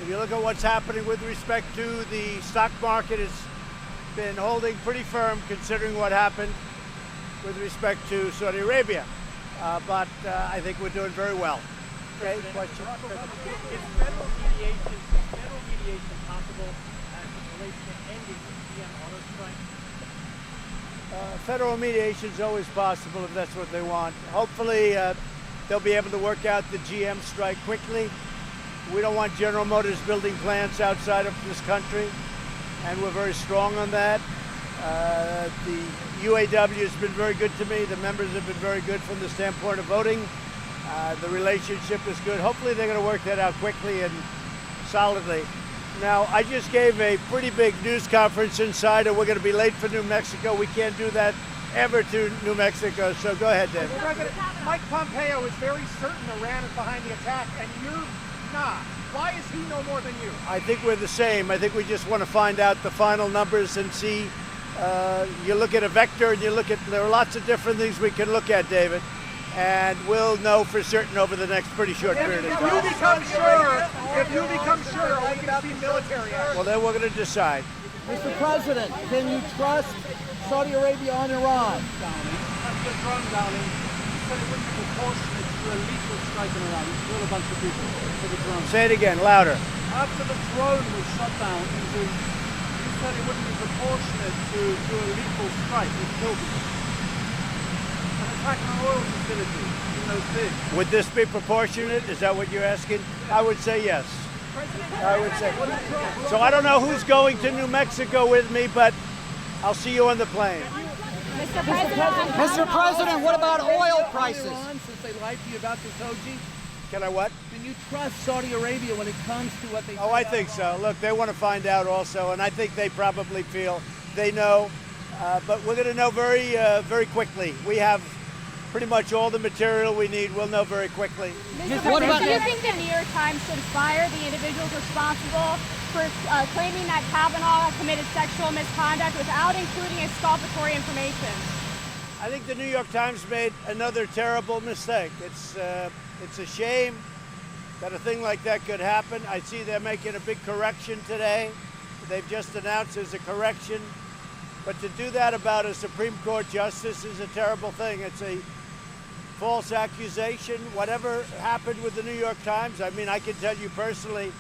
if you look at what's happening with respect to the stock market, it's been holding pretty firm considering what happened with respect to Saudi Arabia. But I think we're doing very well. Okay, question? Is federal mediation possible as it relates to ending the GM auto strike? Federal mediation is always possible if that's what they want. Hopefully, they'll be able to work out the GM strike quickly. We don't want General Motors building plants outside of this country, and we're very strong on that. The UAW has been very good to me. The members have been very good from the standpoint of voting. The relationship is good. Hopefully they're going to work that out quickly and solidly. Now, I just gave a pretty big news conference inside, and we're going to be late for New Mexico. We can't do that ever to New Mexico, so go ahead, David. President Mike Pompeo is very certain Iran is behind the attack, and you're not. Why is he no more than you? I think we're the same. I think we just want to find out the final numbers and see. You look at a vector, and there are lots of different things we can look at, David, and we'll know for certain over the next pretty short period of time. If you become sure, are we going to see military action? Well, then we're going to decide. Mr. President, can you trust Saudi Arabia on Iran? After drone downing, you said it wouldn't be proportionate to a lethal strike in Iran. You killed a bunch of people for the drone. Say it again, louder. After the drone was shot down, you said it wouldn't be proportionate to a lethal strike with kill people. An attack on an oil facility in those things. Would this be proportionate? Is that what you're asking? I would say yes. I would say. So I don't know who's going to New Mexico with me, but I'll see you on the plane. Mr. President, what about oil prices? Since they lied to you about the Soji, Can I what? can you trust Saudi Arabia when it comes to what they Oh, I think so. Look, they want to find out also, and I think they probably feel they know. But we're going to know very quickly. We have pretty much all the material we need. We'll know very quickly. Mr. President, do you think the New York Times should fire the individuals responsible for claiming that Kavanaugh committed sexual misconduct without including exculpatory information? I think the New York Times made another terrible mistake. It's a shame that a thing like that could happen. I see they're making a big correction today. They've just announced there's a correction. But to do that about a Supreme Court justice is a terrible thing. It's a false accusation. Whatever happened with the New York Times, I mean, I can tell you personally,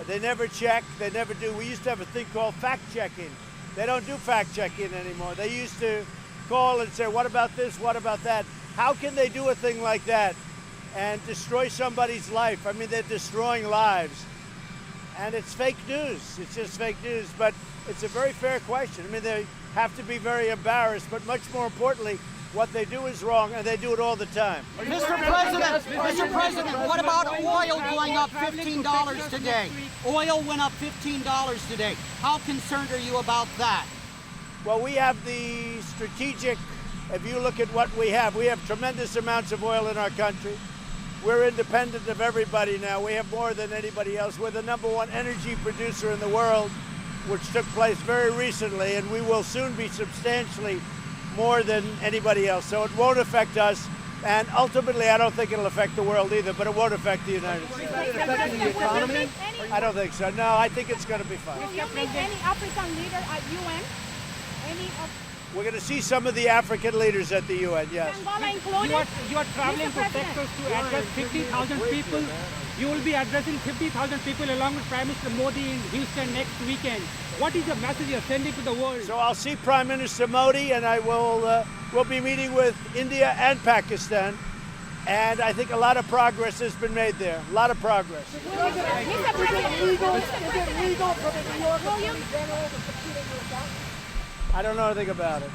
they never check, they never do. We used to have a thing called fact-checking. They don't do fact-checking anymore. They used to call and say, what about this, what about that? How can they do a thing like that and destroy somebody's life? I mean, they're destroying lives. And it's fake news. It's just fake news. But it's a very fair question. I mean, they have to be very embarrassed, but much more importantly, what they do is wrong, and they do it all the time. Mr. President, what about oil going up $15 today? Oil went up $15 today. How concerned are you about that? Well, we have the strategic, if you look at what we have tremendous amounts of oil in our country. We're independent of everybody now. We have more than anybody else. We're the #1 energy producer in the world, which took place very recently, and we will soon be substantially more than anybody else. So it won't affect us, and ultimately I don't think it'll affect the world either, but it won't affect the United States. I don't think so. No, I think it's going to be fine. Will you meet any African leader at UN? We're going to see some of the African leaders at the UN, yes. Angola included? You are traveling to Texas to address 50,000 people. You will be addressing 50,000 people along with Prime Minister Modi in Houston next weekend. What is the message you're sending to the world? So I'll see Prime Minister Modi, and I will be meeting with India and Pakistan. And I think a lot of progress has been made there. A lot of progress. Mr. President, Is it legal for the New York Attorney General to subpoena your account? I don't know anything about it.